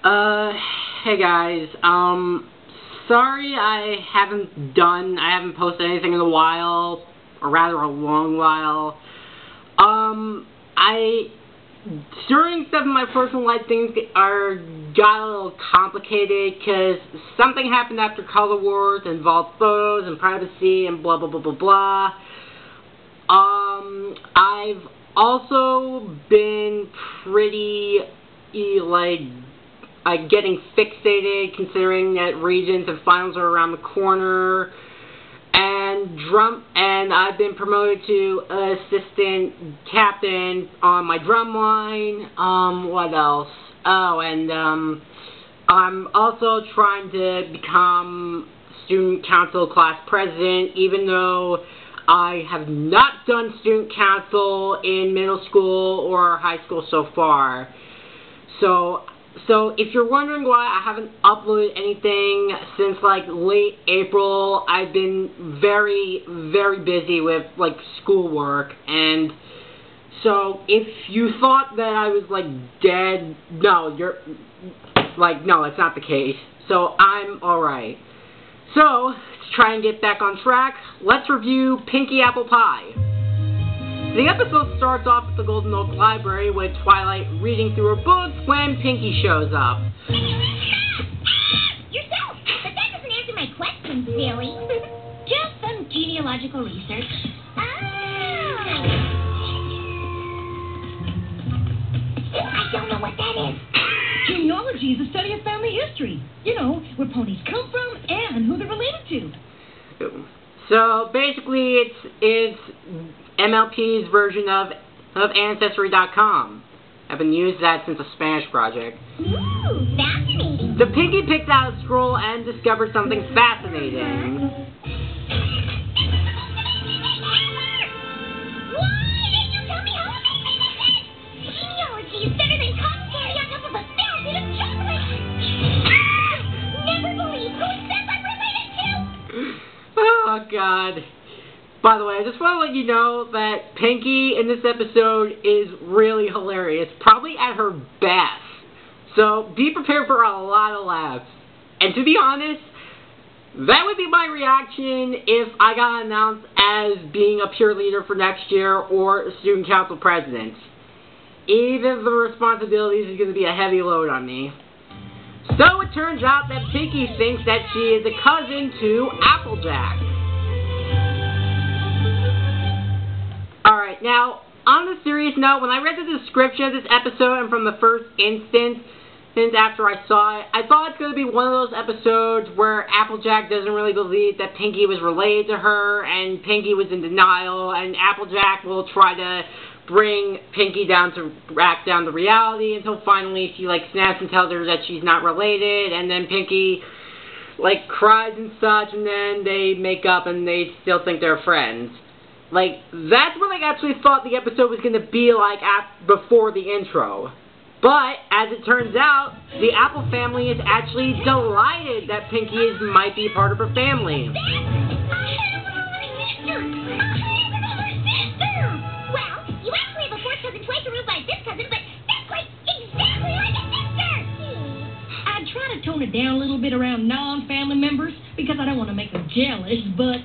Hey guys, sorry I haven't posted anything in a while, or rather a long while. During some of my personal life things got a little complicated, because something happened after Color Wars, involved photos and privacy and blah blah blah blah blah. I've also been pretty, getting fixated, considering that regions and finals are around the corner, and I've been promoted to assistant captain on my drum line. What else? Oh, and I'm also trying to become student council class president, even though I have not done student council in middle school or high school so far. So if you're wondering why I haven't uploaded anything since late April, I've been very, very busy with schoolwork, and so if you thought that I was dead, no, no, that's not the case. So I'm alright. So to try and get back on track, let's review Pinkie Apple Pie. The episode starts off at the Golden Oak Library with Twilight reading through her books when Pinkie shows up. Yourself! But that doesn't answer my question, silly. Just some genealogical research. Oh! I don't know what that is. Genealogy is a study of family history. You know, where ponies come from and who they're related to. So basically, it's MLP's version of Ancestry.com. I've been using that since a Spanish project. Ooh, fascinating. The Pinkie picked out a scroll and discovered something fascinating. Why didn't you tell me how amazing this is? Genealogy is better than cotton candy on top of a fountain of chocolate. Never believe who it says I'm related to. Oh, God. By the way, I just want to let you know that Pinkie in this episode is really hilarious, probably at her best. So be prepared for a lot of laughs. And to be honest, that would be my reaction if I got announced as being a peer leader for next year or student council president. Even the responsibilities is going to be a heavy load on me. So it turns out that Pinkie thinks that she is a cousin to Applejack. Alright, now, on a serious note, when I read the description of this episode and from the first instance after I saw it, I thought it's going to be one of those episodes where Applejack doesn't really believe that Pinkie was related to her, and Pinkie was in denial, and Applejack will try to bring Pinkie back down to reality until finally she snaps and tells her that she's not related, and then Pinkie cries and such, and then they make up and they still think they're friends. That's what I actually thought the episode was going to be before the intro. But, as it turns out, the Apple family is actually delighted that Pinkie might be part of her family. I have an older sister! Well, you actually have a fourth cousin twice removed by a fifth cousin, but that's exactly like a sister! I try to tone it down a little bit around non-family members because I don't want to make them jealous, but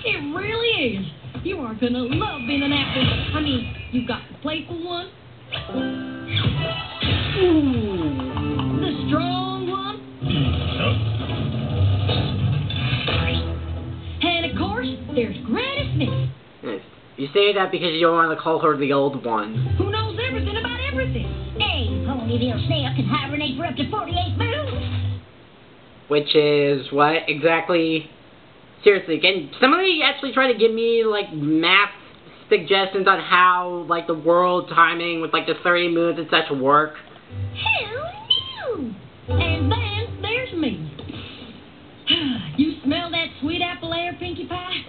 it really is. You are going to love being an apple. I mean, you've got the playful one. Ooh. The strong one. And of course, there's Granny Smith. You say that because you don't want to call her the old one. Who knows everything about everything. Hey, Ponyville snail can hibernate for up to 48 moons. Which is what exactly? Seriously, can somebody actually try to give me, math suggestions on how, the world timing with, the 30 moons and such work? Who knew? And then there's me. You smell that sweet apple air, Pinkie Pie?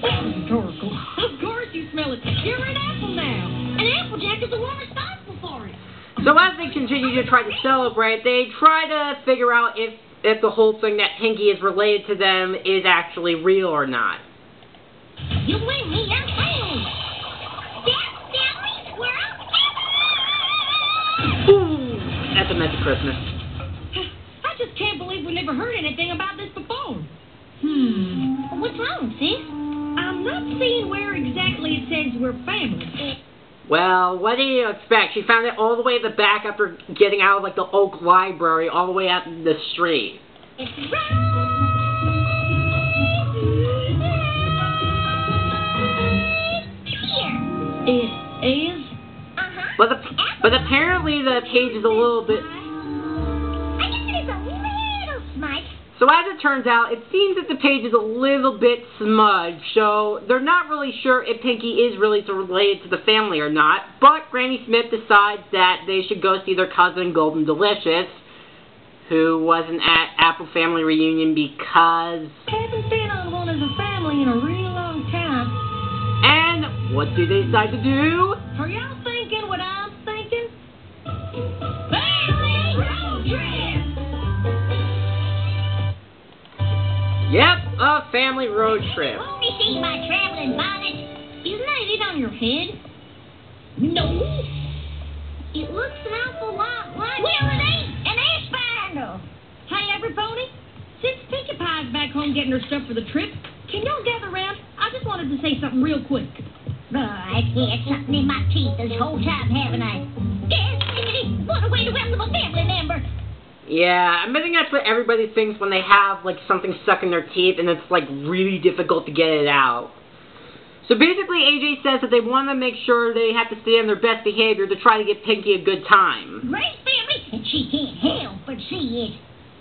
Rhetorical. Of course you smell it. You're an apple now. And Applejack is the one responsible for it. So as they continue to try to celebrate, they try to figure out if the whole thing that Pinkie is related to them is actually real or not. You win me, I'm family. Best family squirrel ever! Ooh, that's a mess of Christmas. I just can't believe we never heard anything about this before. What's wrong, sis? I'm not seeing where exactly it says we're family. Well, what do you expect? She found it all the way at the back after getting out of, like, the Oak Library all the way out in the street. It's right here. It is? But apparently the page is a little bit... I guess it is a little smudged. So as it turns out, it seems that the page is a little bit smudged, so they're not really sure if Pinkie is really related to the family or not, but Granny Smith decides that they should go see their cousin Golden Delicious, who wasn't at Apple Family Reunion because... Haven't been on one as a family in a real long time. And what do they decide to do? Are y'all thinking what I'm thinking? Family road trip. Yep, a family road trip. Let me see my traveling bonnet. Isn't that it on your head? No. It looks an awful lot like... Well, it ain't an ash bundle. Hey, everybody. Since Pinkie Pie's back home getting her stuff for the trip, can y'all gather around? I just wanted to say something real quick. I've had something in my teeth this whole time, haven't I? Yes, what a way to welcome a family member. Yeah, I'm betting that's what everybody thinks when they have, like, something stuck in their teeth and it's, like, really difficult to get it out. So basically, AJ says that they want to make sure they have to stay on their best behavior to try to get Pinkie a good time. Right, family? And she can't help but see it.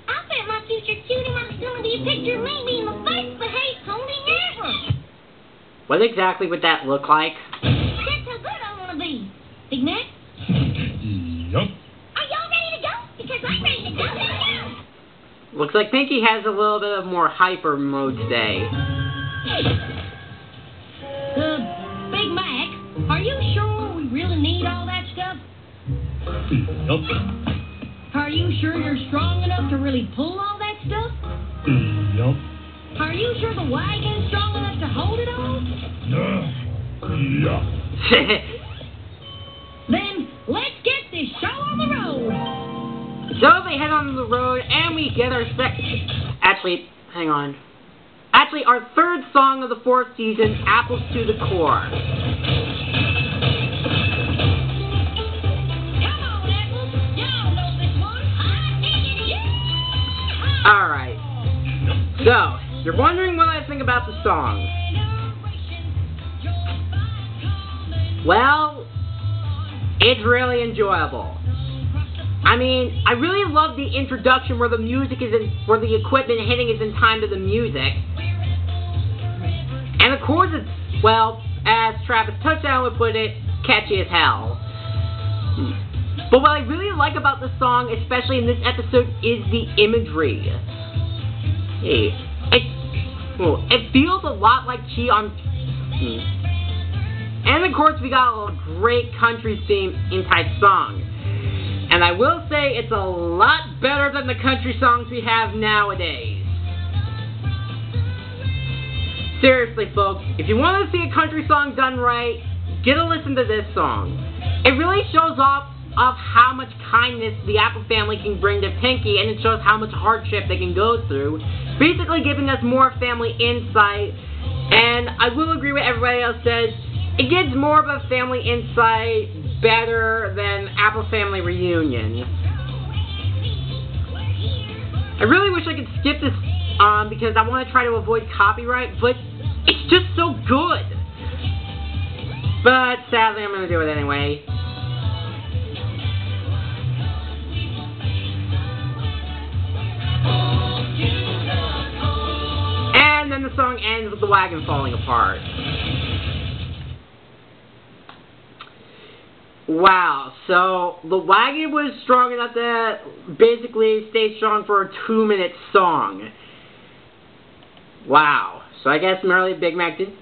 I bet my future cutie mom's going to be a picture of me being the best behaved pony ever. What exactly would that look like? That's how good I want to be. Big Mac? Yup. Are y'all ready to go? Because I'm ready to go now. Looks like Pinkie has a little bit of more hyper mode today. Big Mac, are you sure we really need all that stuff? Yup. Are you sure you're strong enough to really pull all that stuff? Yup. Are you sure the wagon's strong enough to hold it all? Yeah. Then let's get this show on the road. So they head on the road and we get our Actually, hang on. Actually, our third song of the fourth season, Apples to the Core. Come on, Apples. Y'all know this one. Alright. So, you're wondering what I think about the song. Well, it's really enjoyable. I mean, I really love the introduction where the music is where the equipment hitting is in time to the music. And of course it's, well, as Travis Touchdown would put it, catchy as hell. But what I really like about the song, especially in this episode, is the imagery. It feels a lot like Chi on... And of course we got a great country theme in type song. And I will say it's a lot better than the country songs we have nowadays. Seriously, folks, if you want to see a country song done right, get a listen to this song. It really shows off how much kindness the Apple family can bring to Pinkie, and it shows how much hardship they can go through, basically giving us more family insight. And I will agree with everybody else says, it gives more of a family insight better than Apple Family Reunion. I really wish I could skip this because I want to try to avoid copyright, but it's just so good. But sadly, I'm going to do it anyway. And then the song ends with the wagon falling apart. Wow, so the wagon was strong enough to basically stay strong for a 2-minute song. Wow, so I guess Merrily Big Mac did.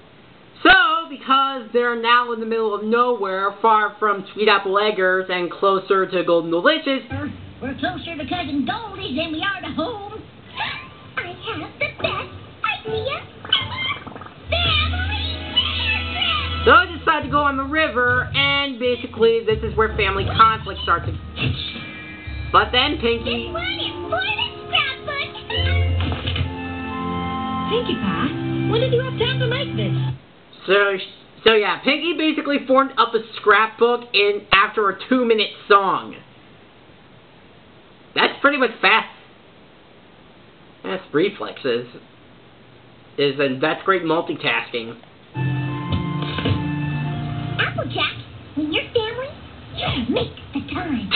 So, because they're now in the middle of nowhere, far from Sweet Apple Eggers and closer to Golden Delicious. We're closer to Cousin Goldie's than we are to home. I have the best idea ever. Family dinner trip! So they decide to go on the river, and basically this is where family conflict starts. But then Pinkie... This one is for the scrapbook. Pinkie Pie, when did you have time to make this? So yeah, Pinkie basically formed up a scrapbook after a 2-minute song. That's pretty much fast. That's reflexes. And that's great multitasking. Applejack, when your family, make the time.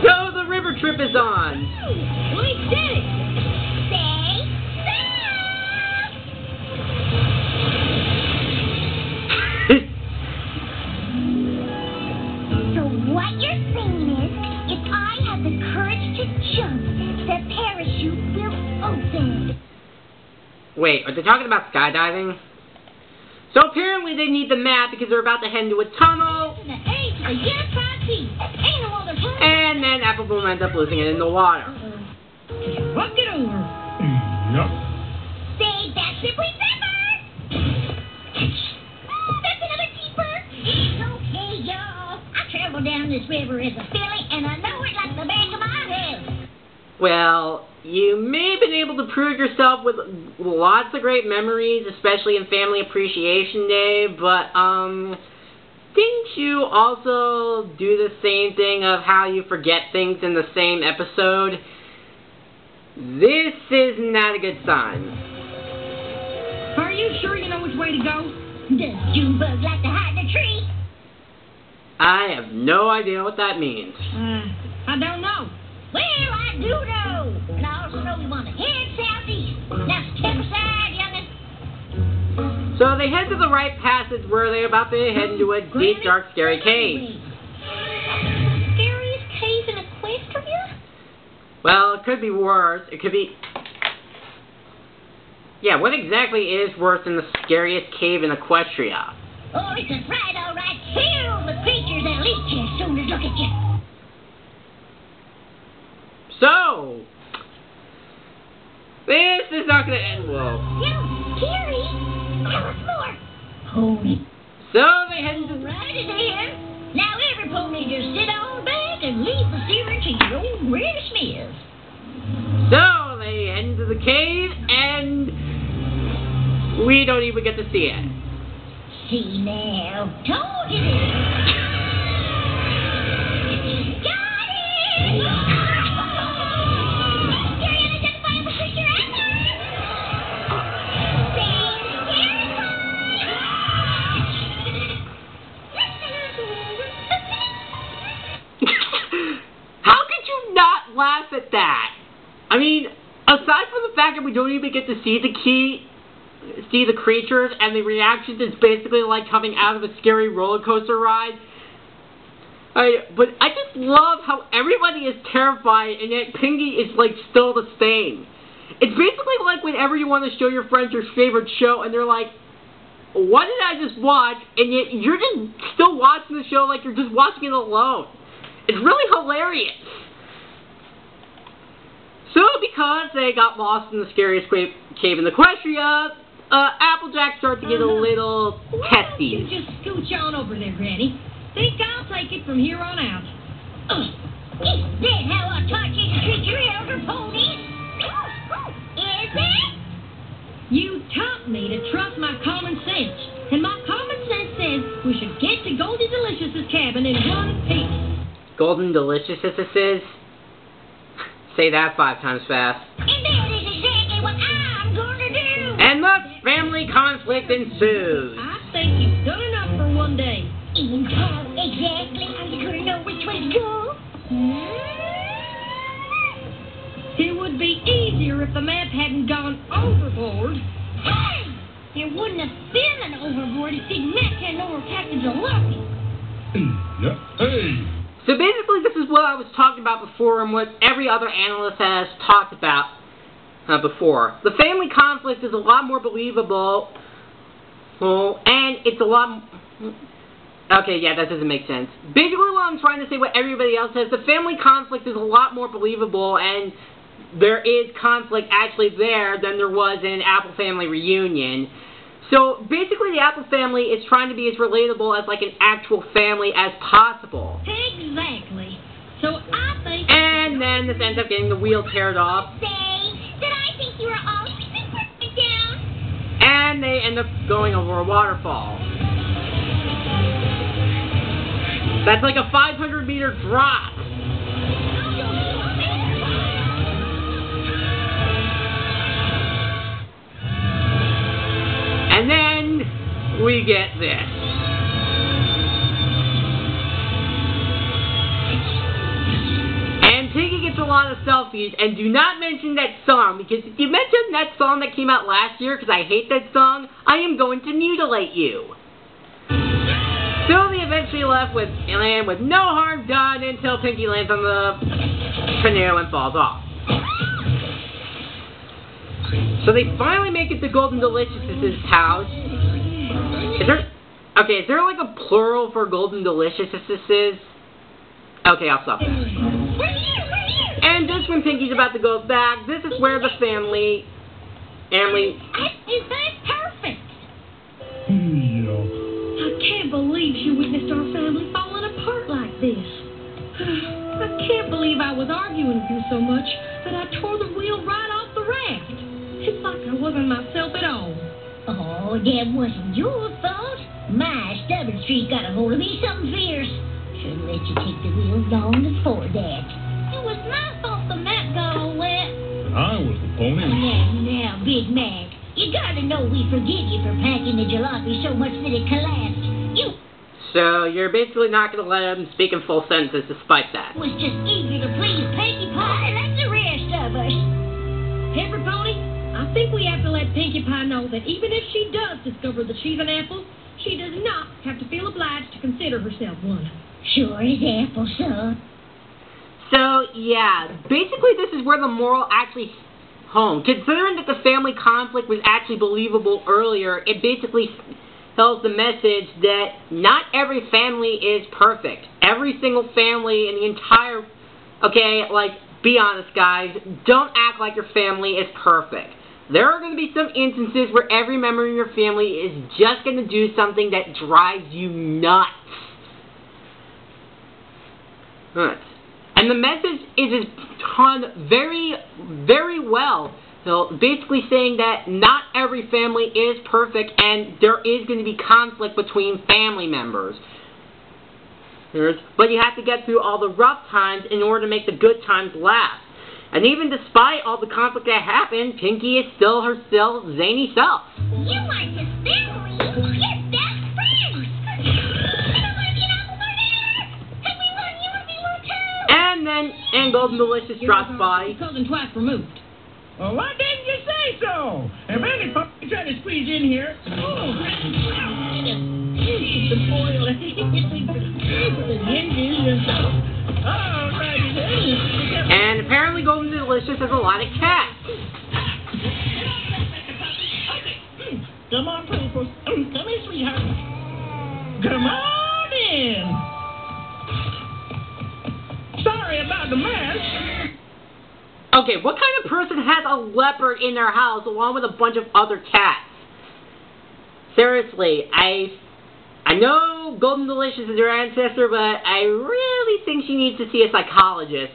So the river trip is on. We did it! Say so. So what you're saying is, if I have the courage to jump, the parachute will open. Wait, are they talking about skydiving? So apparently they need the map because they're about to head into a tunnel. And then Apple Bloom ends up losing it in the water. Walk it over. Yup. Say that's it, remember! Oh, that's another keeper. It's okay, y'all. I traveled down this river as a filly, and I know it like the back of my hand. Well, you may have been able to prove yourself with lots of great memories, especially in Family Appreciation Day, but, didn't you also do the same thing of how you forget things in the same episode? This is not a good sign. Are you sure you know which way to go? Does Junebug like to hide in a tree? I have no idea what that means. I don't know. Well, I do know. And I also know we want to head southeast. Now step aside, young'un. So they head to the right passage where they're about to head into a deep, dark, scary cave. Scariest cave in Equestria? Well, it could be worse. It could be... Yeah, what exactly is worse than the scariest cave in Equestria? Oh, it's a fright, all right. Filled with creatures that'll eat you as soon as look at you. So, this is not going to end well. Now, Gary, tell us more. Pony. So they head into... Right ahead. Now every pony just sit on back and leave the steering to your old Granny Smith. So they head into the cave, and we don't even get to see it. See now, told you this. Got it! Gary, unidentified as a creature How could you not laugh at that? I mean, aside from the fact that we don't even get to see the creatures, and the reactions is basically like coming out of a scary roller coaster ride. But I just love how everybody is terrified, and yet Pinkie is like still the same. It's basically like whenever you want to show your friends your favorite show, and they're like, "What did I just watch?" And yet you're just still watching the show like you're just watching it alone. It's really hilarious. So, because they got lost in the scariest cave in Equestria, Applejack started to get a little testy. You just scooch on over there, Granny. Think I'll take it from here on out. Is that how I taught you to treat your elder ponies? Is it? You taught me to trust my common sense. And my common sense says we should get to Goldie Delicious's cabin in one piece. Golden Delicious as this is? Say that 5 times fast. And that is exactly what I'm going to do. And thus, family conflict ensues. I think you've done enough for one day. And how exactly are you going to know which way to go? It would be easier if the map hadn't gone overboard. It wouldn't have been an overboard if Big Mac hadn't overpacked the jalopy. Yeah. Hey. So basically, this is what I was talking about before and what every other analyst has talked about before. The family conflict is a lot more believable, and it's a lot... Okay, yeah, that doesn't make sense. Basically, what I'm trying to say, what everybody else says, the family conflict is a lot more believable, and there is conflict actually there than there was in Apple Family Reunion. So basically, the Apple family is trying to be as relatable as like an actual family as possible. Exactly. So I think... And then this ends up getting the wheel teared off. Say that I think you are all super down. And they end up going over a waterfall. That's like a 500-meter drop. And then we get this. And Pinkie gets a lot of selfies, and do not mention that song, because if you mention that song that came out last year, because I hate that song, I am going to mutilate you. So they eventually land with no harm done until Pinkie lands on the canoe and falls off. So they finally make it to Golden Delicious's house. Is there like a plural for Golden Deliciouses? Okay, I'll stop there. And just when Pinkie's about to go back, this is where the family... Is that perfect? Yeah. I can't believe she witnessed our family falling apart like this. I can't believe I was arguing with you so much that I tore the wheel right off the raft. It's like I wasn't myself at all. Oh, that wasn't your fault. My stubborn streak got a hold of me something fierce. Should've let you take the wheel long before that. It was my fault the map got all wet. I was the pony. Now, Big Mac, you gotta know we forgive you for packing the jalopy so much that it collapsed. You So you're basically not going to let him speak in full sentences despite that. was just eager to please Pinkie Pie like the rest of us. Pepper Pony, I think we have to let Pinkie Pie know that even if she does discover that she's an apple, she does not have to feel obliged to consider herself one. Sure as apple, son. So, yeah, basically this is where the moral actually home. Considering that the family conflict was actually believable earlier, it basically tells the message that not every family is perfect. Every single family in the entire... Okay, like, be honest, guys. Don't act like your family is perfect. There are going to be some instances where every member in your family is just going to do something that drives you nuts. And the message is done very, very well. So basically saying that not every family is perfect and there is going to be conflict between family members. But you have to get through all the rough times in order to make the good times last. And even despite all the conflict that happened, Pinkie is still her zany self. You like his family. You're best friends. You don't want to be an apple banana. And we want you to be one too. And Golden Delicious drops by. Cousin twice removed. Well, why didn't you say so? If any puppy tried to squeeze in here, the foil, the hinges and stuff. Oh, right. And apparently Golden Delicious has a lot of cats. Come on, Poople. Come in, sweetheart. Come on in. Sorry about the mess. Okay, what kind of person has a leopard in their house along with a bunch of other cats? Seriously, I know Golden Delicious is your ancestor, but I really think she needs to see a psychologist.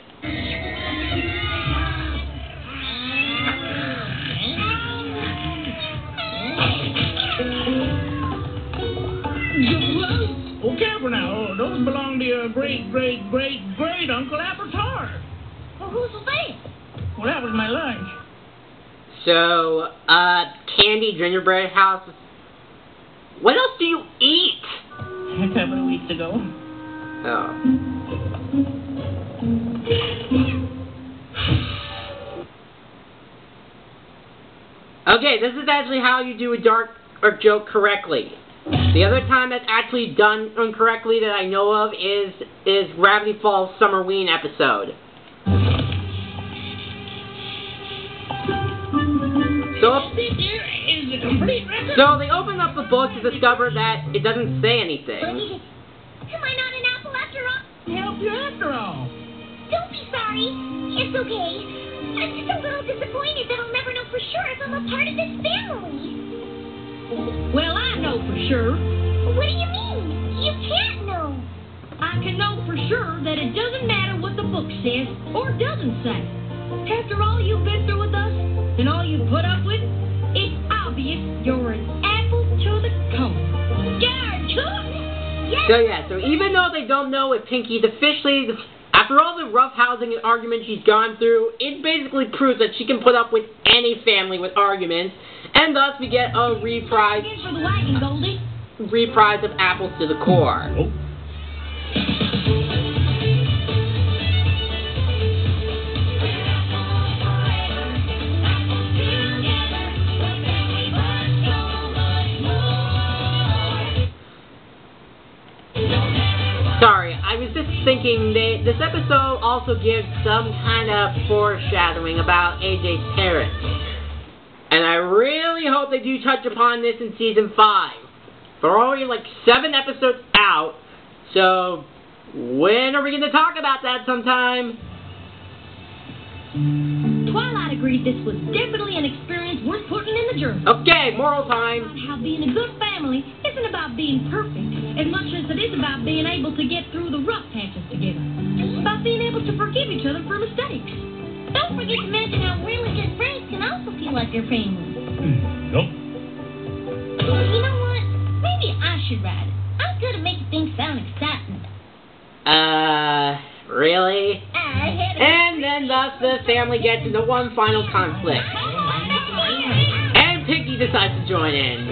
Oh, careful now. Oh, those belong to your great-great-great-great-uncle Apple Tart. Well, whose was that? Well, that was my lunch. So, candy, gingerbread house. What else do you eat? A couple of weeks ago. Oh. Okay, this is actually how you do a dark or joke correctly. The other time that's actually done incorrectly that I know of is Gravity Falls Summerween episode. So they open up the book to discover that it doesn't say anything. Am I not an apple after all? Help you after all. Don't be sorry. It's okay. I'm just a little disappointed that I'll never know for sure if I'm a part of this family. Well, I know for sure. What do you mean? You can't know. I can know for sure that it doesn't matter what the book says or doesn't say. After all you've been through with us and all you put up with, it's obvious you're an apple to the core. So even though they don't know if Pinkie's officially, after all the roughhousing and arguments she's gone through, it basically proves that she can put up with any family with arguments, and thus we get a reprise of apples to the core. Oh. Sorry, I was just thinking that this episode also gives some kind of foreshadowing about AJ's parents. And I really hope they do touch upon this in Season 5. We're already like 7 episodes out, so when are we going to talk about that sometime? Twilight agreed this was definitely an experience worth putting in the journal. Okay, moral time. About how being a good family isn't about being perfect as much as it is about being able to get through the rough patches together. It's about being able to forgive each other for mistakes. Don't forget to mention how really good friends can also feel like their family. Nope. You know what? Maybe I should write it. I'm good at making things sound exciting. Really? And then thus the family gets into one final conflict. And Pinkie decides to join in.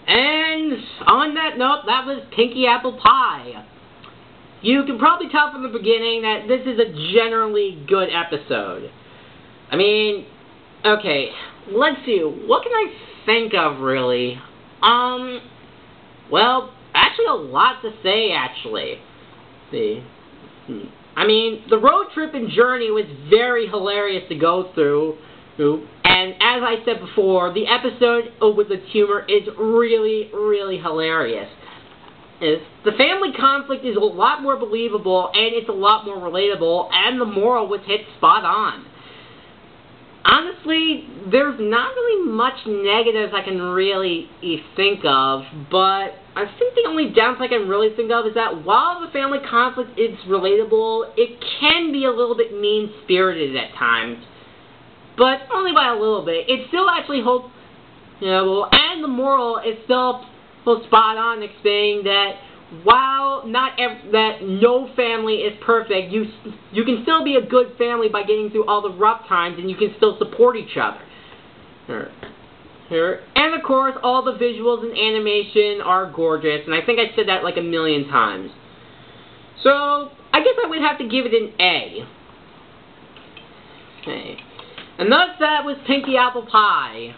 And on that note, that was Pinkie Apple Pie. You can probably tell from the beginning that this is a generally good episode. I mean, okay, let's see, what can I think of, really? Well, actually a lot to say, actually. Let's see. I mean, the road trip and journey was very hilarious to go through, and as I said before, the episode with the humor is really, really hilarious. The family conflict is a lot more believable, and it's a lot more relatable, and the moral was hit spot on. Honestly, there's not really much negatives I can really think of, but I think the only downside I can really think of is that while the family conflict is relatable, it can be a little bit mean-spirited at times, but only by a little bit. It still actually holds, and the moral is still spot on, explaining that while that no family is perfect, you can still be a good family by getting through all the rough times, and you can still support each other. And of course, all the visuals and animation are gorgeous, and I think I said that like a million times. So I guess I would have to give it an A. Okay. And thus that was Pinkie Apple Pie.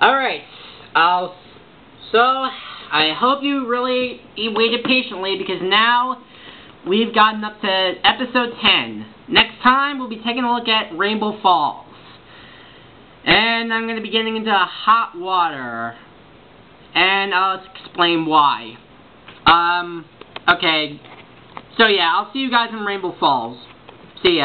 Alright, so I hope you really waited patiently, because now we've gotten up to episode 10. Next time we'll be taking a look at Rainbow Falls. And I'm going to be getting into hot water. And I'll explain why. Okay. So yeah, I'll see you guys in Rainbow Falls. See ya.